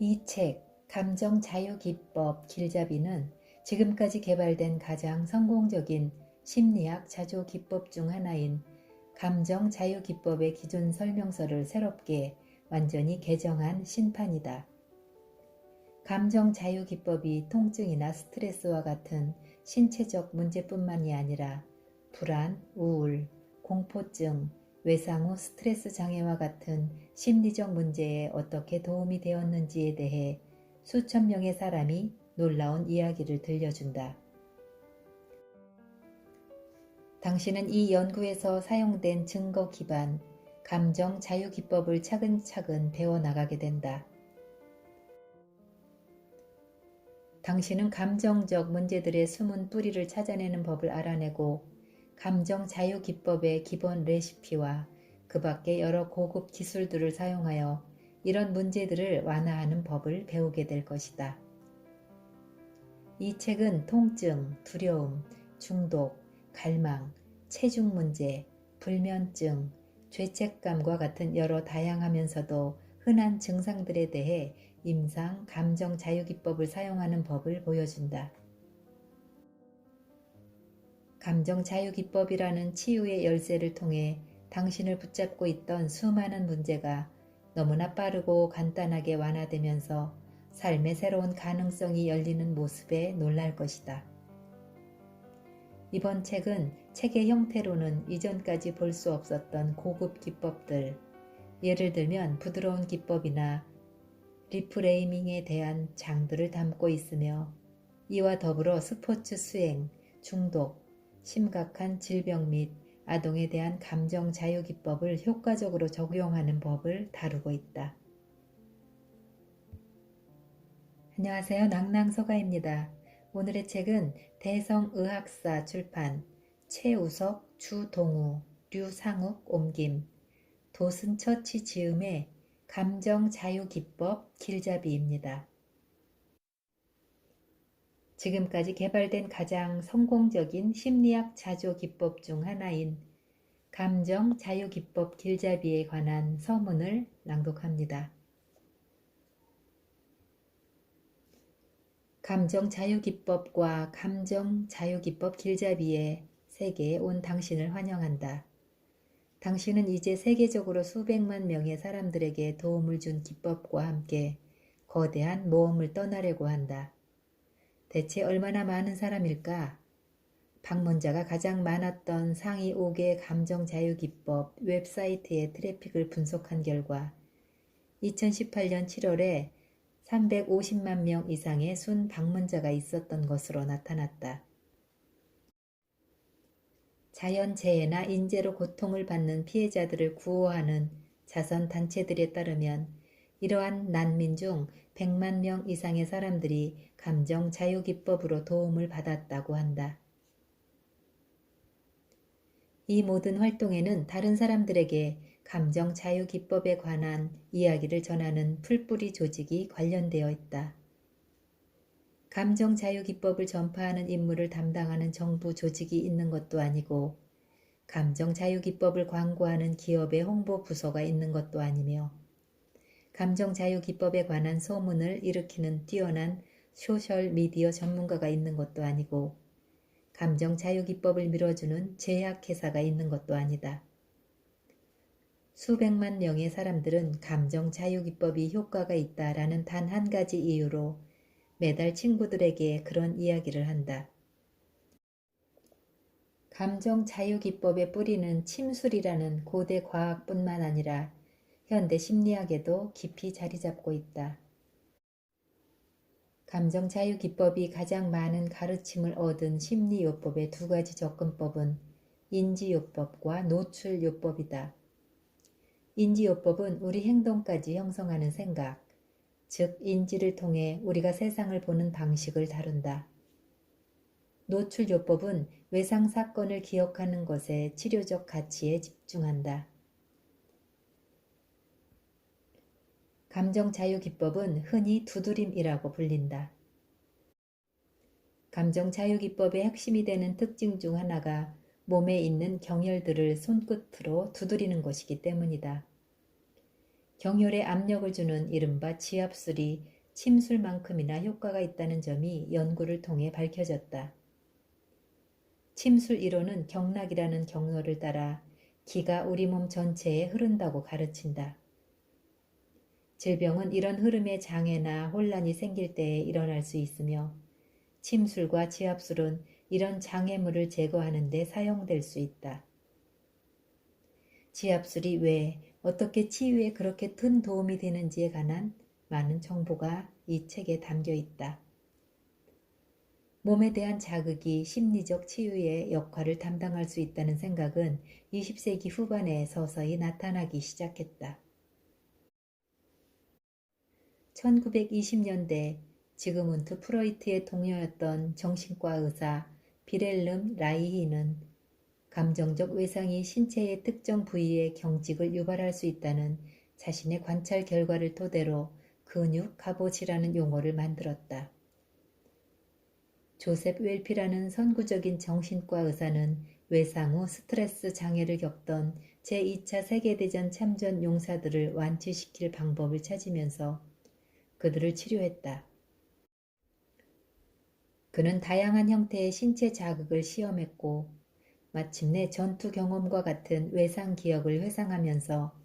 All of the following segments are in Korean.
이 책, 감정자유기법 길잡이는 지금까지 개발된 가장 성공적인 심리학 자조기법 중 하나인 감정자유기법의 기존 설명서를 새롭게 완전히 개정한 신판이다. 감정자유기법이 통증이나 스트레스와 같은 신체적 문제뿐만이 아니라 불안, 우울, 공포증, 외상 후 스트레스 장애와 같은 심리적 문제에 어떻게 도움이 되었는지에 대해 수천 명의 사람이 놀라운 이야기를 들려준다. 당신은 이 연구에서 사용된 증거 기반 감정 자유 기법을 차근차근 배워나가게 된다. 당신은 감정적 문제들의 숨은 뿌리를 찾아내는 법을 알아내고 감정 자유 기법의 기본 레시피와 그 밖의 여러 고급 기술들을 사용하여 이런 문제들을 완화하는 법을 배우게 될 것이다. 이 책은 통증, 두려움, 중독, 갈망, 체중 문제, 불면증, 죄책감과 같은 여러 다양하면서도 흔한 증상들에 대해 임상 감정 자유기법을 사용하는 법을 보여준다. 감정 자유기법이라는 치유의 열쇠를 통해 당신을 붙잡고 있던 수많은 문제가 너무나 빠르고 간단하게 완화되면서 삶의 새로운 가능성이 열리는 모습에 놀랄 것이다. 이번 책은 책의 형태로는 이전까지 볼 수 없었던 고급 기법들, 예를 들면 부드러운 기법이나 리프레이밍에 대한 장들을 담고 있으며 이와 더불어 스포츠 수행, 중독, 심각한 질병 및 아동에 대한 감정 자유 기법을 효과적으로 적용하는 법을 다루고 있다. 안녕하세요. 낭낭서가입니다. 오늘의 책은 대성의학사 출판, 최우석, 주동우, 류상욱 옮김, 도슨처치 지음의 감정자유기법 길잡이입니다. 지금까지 개발된 가장 성공적인 심리학 자조기법 중 하나인 감정자유기법 길잡이에 관한 서문을 낭독합니다. 감정자유기법과 감정자유기법 길잡이의 세계에 온 당신을 환영한다. 당신은 이제 세계적으로 수백만 명의 사람들에게 도움을 준 기법과 함께 거대한 모험을 떠나려고 한다. 대체 얼마나 많은 사람일까? 방문자가 가장 많았던 상위 5개 감정자유기법 웹사이트의 트래픽을 분석한 결과 2018년 7월에 350만 명 이상의 순 방문자가 있었던 것으로 나타났다. 자연재해나 인재로 고통을 받는 피해자들을 구호하는 자선단체들에 따르면 이러한 난민 중 100만 명 이상의 사람들이 감정자유기법으로 도움을 받았다고 한다. 이 모든 활동에는 다른 사람들에게 감정자유기법에 관한 이야기를 전하는 풀뿌리 조직이 관련되어 있다. 감정자유기법을 전파하는 임무를 담당하는 정부 조직이 있는 것도 아니고 감정자유기법을 광고하는 기업의 홍보부서가 있는 것도 아니며 감정자유기법에 관한 소문을 일으키는 뛰어난 소셜미디어 전문가가 있는 것도 아니고 감정자유기법을 밀어주는 제약회사가 있는 것도 아니다. 수백만 명의 사람들은 감정자유기법이 효과가 있다라는 단 한 가지 이유로 매달 친구들에게 그런 이야기를 한다. 감정자유기법의 뿌리는 침술이라는 고대 과학뿐만 아니라 현대 심리학에도 깊이 자리 잡고 있다. 감정자유기법이 가장 많은 가르침을 얻은 심리요법의 두 가지 접근법은 인지요법과 노출요법이다. 인지요법은 우리 행동까지 형성하는 생각, 즉 인지를 통해 우리가 세상을 보는 방식을 다룬다. 노출요법은 외상사건을 기억하는 것의 치료적 가치에 집중한다. 감정자유기법은 흔히 두드림이라고 불린다. 감정자유기법의 핵심이 되는 특징 중 하나가 몸에 있는 경혈들을 손끝으로 두드리는 것이기 때문이다. 경혈에 압력을 주는 이른바 지압술이 침술만큼이나 효과가 있다는 점이 연구를 통해 밝혀졌다. 침술 이론은 경락이라는 경로를 따라 기가 우리 몸 전체에 흐른다고 가르친다. 질병은 이런 흐름에 장애나 혼란이 생길 때에 일어날 수 있으며 침술과 지압술은 이런 장애물을 제거하는 데 사용될 수 있다. 지압술이 왜 어떻게 치유에 그렇게 큰 도움이 되는지에 관한 많은 정보가 이 책에 담겨 있다. 몸에 대한 자극이 심리적 치유의 역할을 담당할 수 있다는 생각은 20세기 후반에 서서히 나타나기 시작했다. 1920년대 지그문트 프로이트의 동료였던 정신과 의사 비렐름 라이히는 감정적 외상이 신체의 특정 부위의 경직을 유발할 수 있다는 자신의 관찰 결과를 토대로 근육 갑옷이라는 용어를 만들었다. 조셉 웰피라는 선구적인 정신과 의사는 외상 후 스트레스 장애를 겪던 제2차 세계대전 참전 용사들을 완치시킬 방법을 찾으면서 그들을 치료했다. 그는 다양한 형태의 신체 자극을 시험했고 마침내 전투 경험과 같은 외상 기억을 회상하면서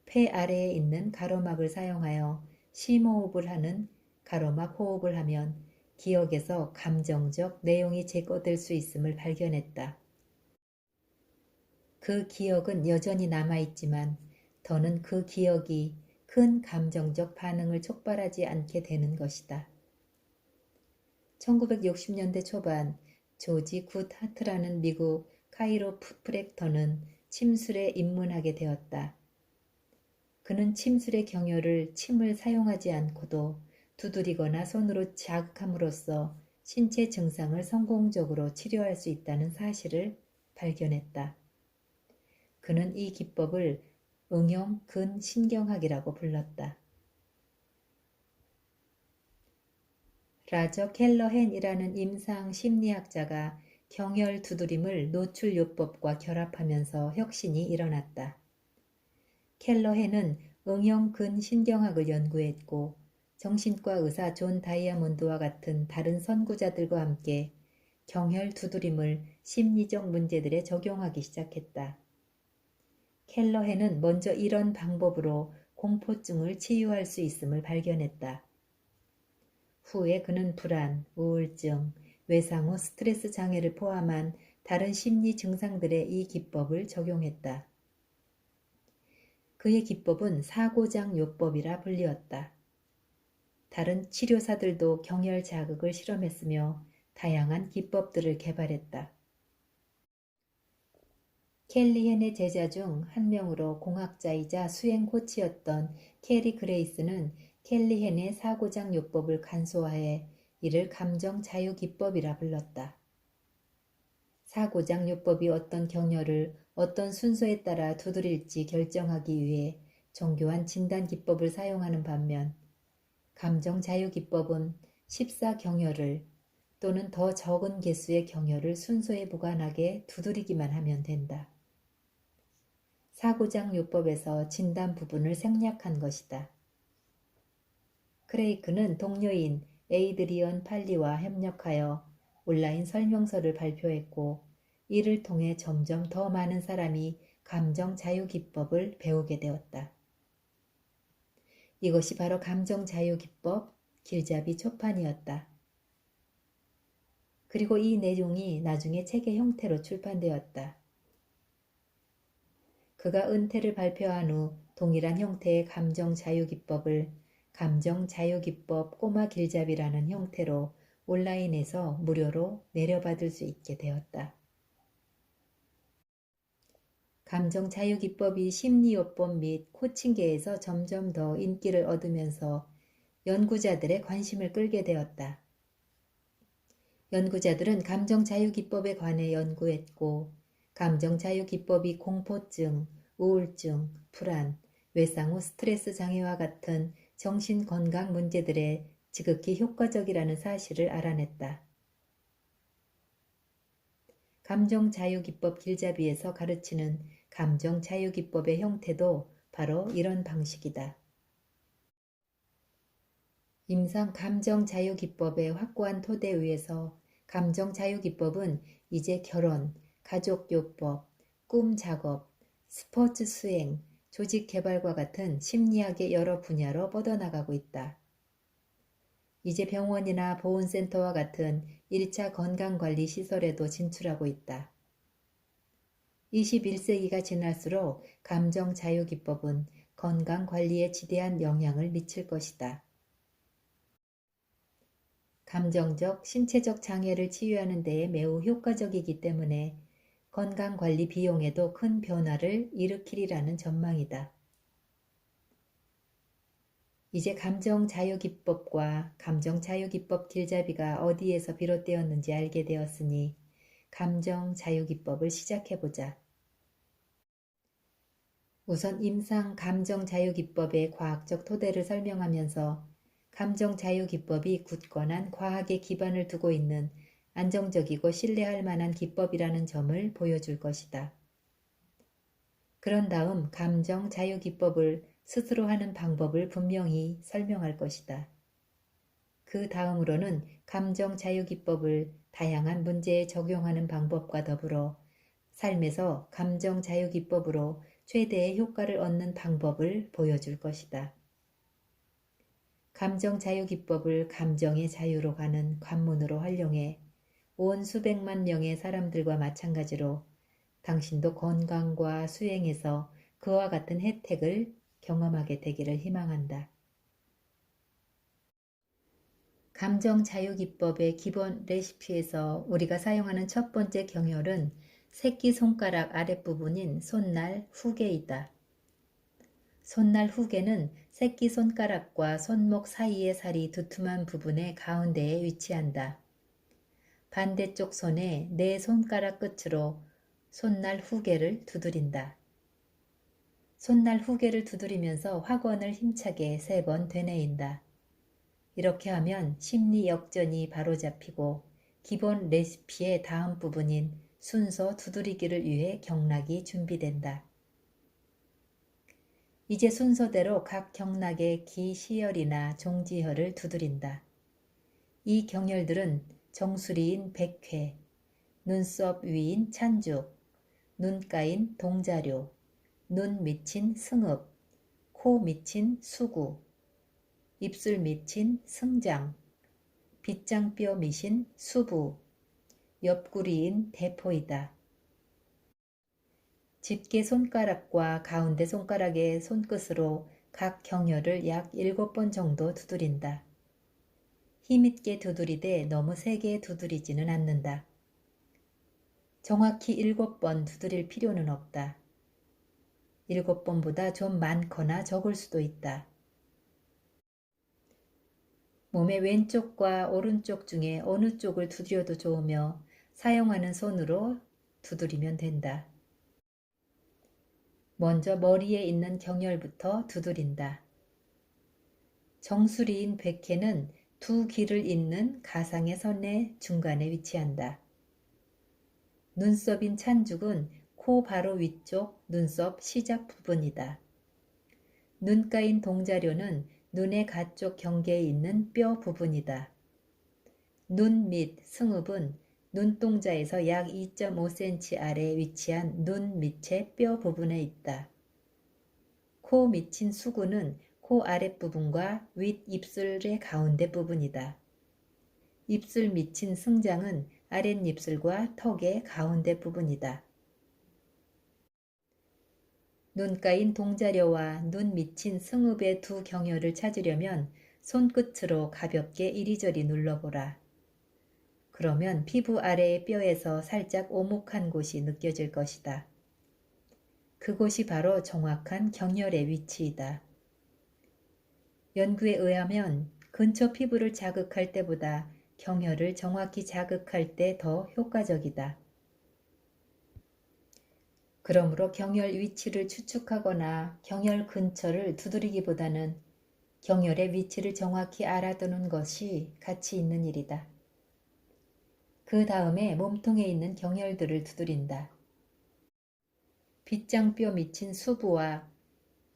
폐 아래에 있는 가로막을 사용하여 심호흡을 하는 가로막 호흡을 하면 기억에서 감정적 내용이 제거될 수 있음을 발견했다. 그 기억은 여전히 남아있지만 더는 그 기억이 큰 감정적 반응을 촉발하지 않게 되는 것이다. 1960년대 초반 조지 굿 하트라는 미국 카이로프랙터는 침술에 입문하게 되었다. 그는 침술의 경혈을 침을 사용하지 않고도 두드리거나 손으로 자극함으로써 신체 증상을 성공적으로 치료할 수 있다는 사실을 발견했다. 그는 이 기법을 응용 근신경학이라고 불렀다. 라저 켈러헨이라는 임상 심리학자가 경혈 두드림을 노출요법과 결합하면서 혁신이 일어났다. 켈러헨은 응용 근신경학을 연구했고 정신과 의사 존 다이아몬드와 같은 다른 선구자들과 함께 경혈 두드림을 심리적 문제들에 적용하기 시작했다. 켈러헨은 먼저 이런 방법으로 공포증을 치유할 수 있음을 발견했다. 후에 그는 불안, 우울증, 외상 후 스트레스 장애를 포함한 다른 심리 증상들에 이 기법을 적용했다. 그의 기법은 사고장요법이라 불리웠다. 다른 치료사들도 경혈 자극을 실험했으며 다양한 기법들을 개발했다. 켈리헨의 제자 중 한 명으로 공학자이자 수행 코치였던 캐리 그레이스는 켈리헨의 사고장요법을 간소화해 이를 감정자유기법이라 불렀다. 사고장요법이 어떤 경혈을 어떤 순서에 따라 두드릴지 결정하기 위해 정교한 진단기법을 사용하는 반면 감정자유기법은 14경혈을 또는 더 적은 개수의 경혈을 순서에 무관하게 두드리기만 하면 된다. 사고장요법에서 진단 부분을 생략한 것이다. 크레이크는 동료인 에이드리언 팔리와 협력하여 온라인 설명서를 발표했고 이를 통해 점점 더 많은 사람이 감정자유기법을 배우게 되었다. 이것이 바로 감정자유기법 길잡이 초판이었다. 그리고 이 내용이 나중에 책의 형태로 출판되었다. 그가 은퇴를 발표한 후 동일한 형태의 감정자유기법을 감정자유기법 꼬마 길잡이라는 형태로 온라인에서 무료로 내려받을 수 있게 되었다. 감정자유기법이 심리요법 및 코칭계에서 점점 더 인기를 얻으면서 연구자들의 관심을 끌게 되었다. 연구자들은 감정자유기법에 관해 연구했고 감정자유기법이 공포증, 우울증, 불안, 외상 후 스트레스 장애와 같은 정신건강 문제들에 지극히 효과적이라는 사실을 알아냈다. 감정자유기법 길잡이에서 가르치는 감정자유기법의 형태도 바로 이런 방식이다. 임상 감정자유기법의 확고한 토대 위에서 감정자유기법은 이제 결혼, 가족요법, 꿈작업, 스포츠 수행, 조직개발과 같은 심리학의 여러 분야로 뻗어나가고 있다. 이제 병원이나 보훈센터와 같은 1차 건강관리 시설에도 진출하고 있다. 21세기가 지날수록 감정자유기법은 건강관리에 지대한 영향을 미칠 것이다. 감정적, 신체적 장애를 치유하는 데에 매우 효과적이기 때문에 건강관리 비용에도 큰 변화를 일으키리라는 전망이다. 이제 감정자유기법과 감정자유기법 길잡이가 어디에서 비롯되었는지 알게 되었으니 감정자유기법을 시작해보자. 우선 임상 감정자유기법의 과학적 토대를 설명하면서 감정자유기법이 굳건한 과학의 기반을 두고 있는 안정적이고 신뢰할 만한 기법이라는 점을 보여줄 것이다. 그런 다음 감정자유기법을 스스로 하는 방법을 분명히 설명할 것이다. 그 다음으로는 감정자유기법을 다양한 문제에 적용하는 방법과 더불어 삶에서 감정자유기법으로 최대의 효과를 얻는 방법을 보여줄 것이다. 감정자유기법을 감정의 자유로 가는 관문으로 활용해 온 수백만 명의 사람들과 마찬가지로 당신도 건강과 수행에서 그와 같은 혜택을 경험하게 되기를 희망한다. 감정자유기법의 기본 레시피에서 우리가 사용하는 첫 번째 경혈은 새끼손가락 아랫부분인 손날 후계이다. 손날 후계는 새끼손가락과 손목 사이의 살이 두툼한 부분의 가운데에 위치한다. 반대쪽 손에 네 손가락 끝으로 손날 후계를 두드린다. 손날 후계를 두드리면서 확원을 힘차게 3번 되뇌인다. 이렇게 하면 심리 역전이 바로잡히고 기본 레시피의 다음 부분인 순서 두드리기를 위해 경락이 준비된다. 이제 순서대로 각 경락의 기시혈이나 종지혈을 두드린다. 이 경혈들은 정수리인 백회, 눈썹 위인 찬죽, 눈가인 동자료, 눈 밑인 승읍, 코 밑인 수구, 입술 밑인 승장, 빗장뼈 밑인 수부, 옆구리인 대포이다. 집게 손가락과 가운데 손가락의 손끝으로 각 경혈을 약 7번 정도 두드린다. 힘있게 두드리되 너무 세게 두드리지는 않는다. 정확히 7번 두드릴 필요는 없다. 7번보다 좀 많거나 적을 수도 있다. 몸의 왼쪽과 오른쪽 중에 어느 쪽을 두드려도 좋으며 사용하는 손으로 두드리면 된다. 먼저 머리에 있는 경혈부터 두드린다. 정수리인 백회는 두 귀를 잇는 가상의 선의 중간에 위치한다. 눈썹인 찬죽은 코 바로 위쪽 눈썹 시작 부분이다. 눈가인 동자료는 눈의 가쪽 경계에 있는 뼈 부분이다. 눈 밑 승읍은 눈동자에서 약 2.5cm 아래 위치한 눈 밑의 뼈 부분에 있다. 코 밑인 수구는 코 아랫부분과 윗입술의 가운데 부분이다. 입술 밑인 승장은 아랫입술과 턱의 가운데 부분이다. 눈가인 동자려와 눈 밑인 승읍의 두 경혈을 찾으려면 손끝으로 가볍게 이리저리 눌러보라. 그러면 피부 아래의 뼈에서 살짝 오목한 곳이 느껴질 것이다. 그곳이 바로 정확한 경혈의 위치이다. 연구에 의하면 근처 피부를 자극할 때보다 경혈을 정확히 자극할 때 더 효과적이다. 그러므로 경혈 위치를 추측하거나 경혈 근처를 두드리기보다는 경혈의 위치를 정확히 알아두는 것이 가치 있는 일이다. 그 다음에 몸통에 있는 경혈들을 두드린다. 빗장뼈 밑인 수부와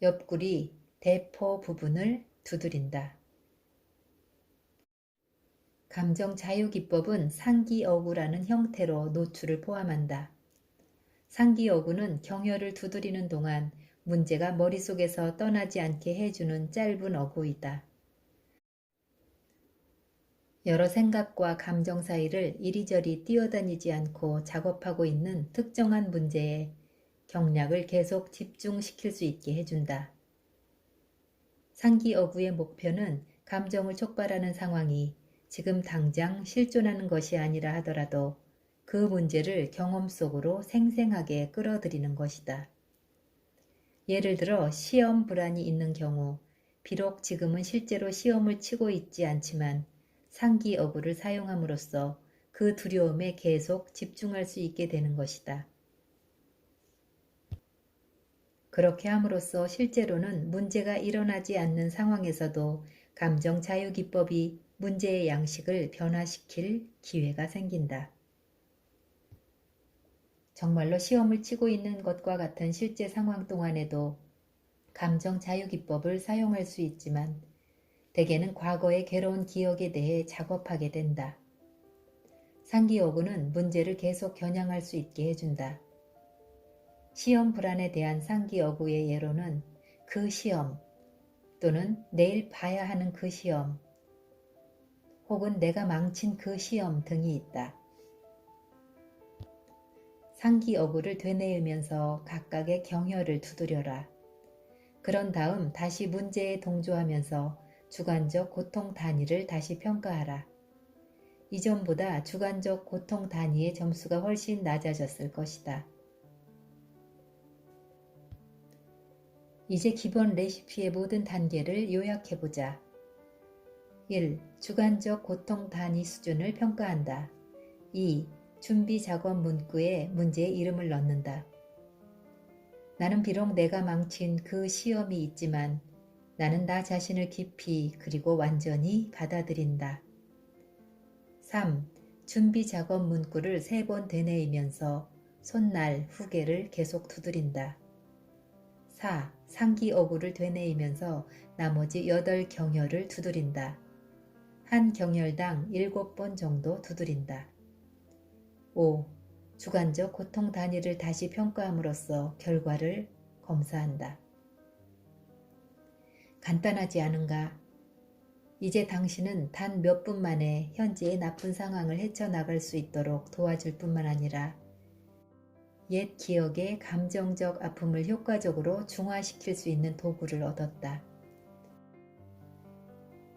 옆구리, 대포 부분을 두드린다. 감정 자유 기법은 상기어구라는 형태로 노출을 포함한다. 상기어구는 경혈을 두드리는 동안 문제가 머릿속에서 떠나지 않게 해주는 짧은 어구이다. 여러 생각과 감정 사이를 이리저리 뛰어다니지 않고 작업하고 있는 특정한 문제에 경략을 계속 집중시킬 수 있게 해준다. 상기어구의 목표는 감정을 촉발하는 상황이 지금 당장 실존하는 것이 아니라 하더라도 그 문제를 경험 속으로 생생하게 끌어들이는 것이다. 예를 들어 시험 불안이 있는 경우 비록 지금은 실제로 시험을 치고 있지 않지만 상기어구를 사용함으로써 그 두려움에 계속 집중할 수 있게 되는 것이다. 그렇게 함으로써 실제로는 문제가 일어나지 않는 상황에서도 감정 자유 기법이 문제의 양식을 변화시킬 기회가 생긴다. 정말로 시험을 치고 있는 것과 같은 실제 상황 동안에도 감정 자유 기법을 사용할 수 있지만 대개는 과거의 괴로운 기억에 대해 작업하게 된다. 상기어구는 문제를 계속 겨냥할 수 있게 해준다. 시험 불안에 대한 상기어구의 예로는 그 시험 또는 내일 봐야 하는 그 시험 혹은 내가 망친 그 시험 등이 있다. 상기어구를 되뇌으면서 각각의 경혈을 두드려라. 그런 다음 다시 문제에 동조하면서 주관적 고통 단위를 다시 평가하라. 이전보다 주관적 고통 단위의 점수가 훨씬 낮아졌을 것이다. 이제 기본 레시피의 모든 단계를 요약해보자. 1. 주관적 고통 단위 수준을 평가한다. 2. 준비 작업 문구에 문제의 이름을 넣는다. 나는 비록 내가 망친 그 시험이 있지만 나는 나 자신을 깊이 그리고 완전히 받아들인다. 3. 준비 작업 문구를 3번 되뇌이면서 손날, 후계를 계속 두드린다. 4. 상기어구를 되뇌이면서 나머지 8경혈을 두드린다. 한 경혈당 7번 정도 두드린다. 5. 주관적 고통 단위를 다시 평가함으로써 결과를 검사한다. 간단하지 않은가? 이제 당신은 단 몇 분 만에 현재의 나쁜 상황을 헤쳐나갈 수 있도록 도와줄 뿐만 아니라 옛 기억의 감정적 아픔을 효과적으로 중화시킬 수 있는 도구를 얻었다.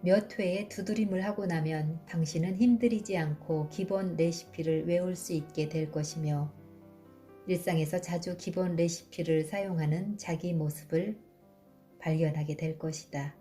몇 회의 두드림을 하고 나면 당신은 힘들이지 않고 기본 레시피를 외울 수 있게 될 것이며 일상에서 자주 기본 레시피를 사용하는 자기 모습을 발견하게 될 것이다.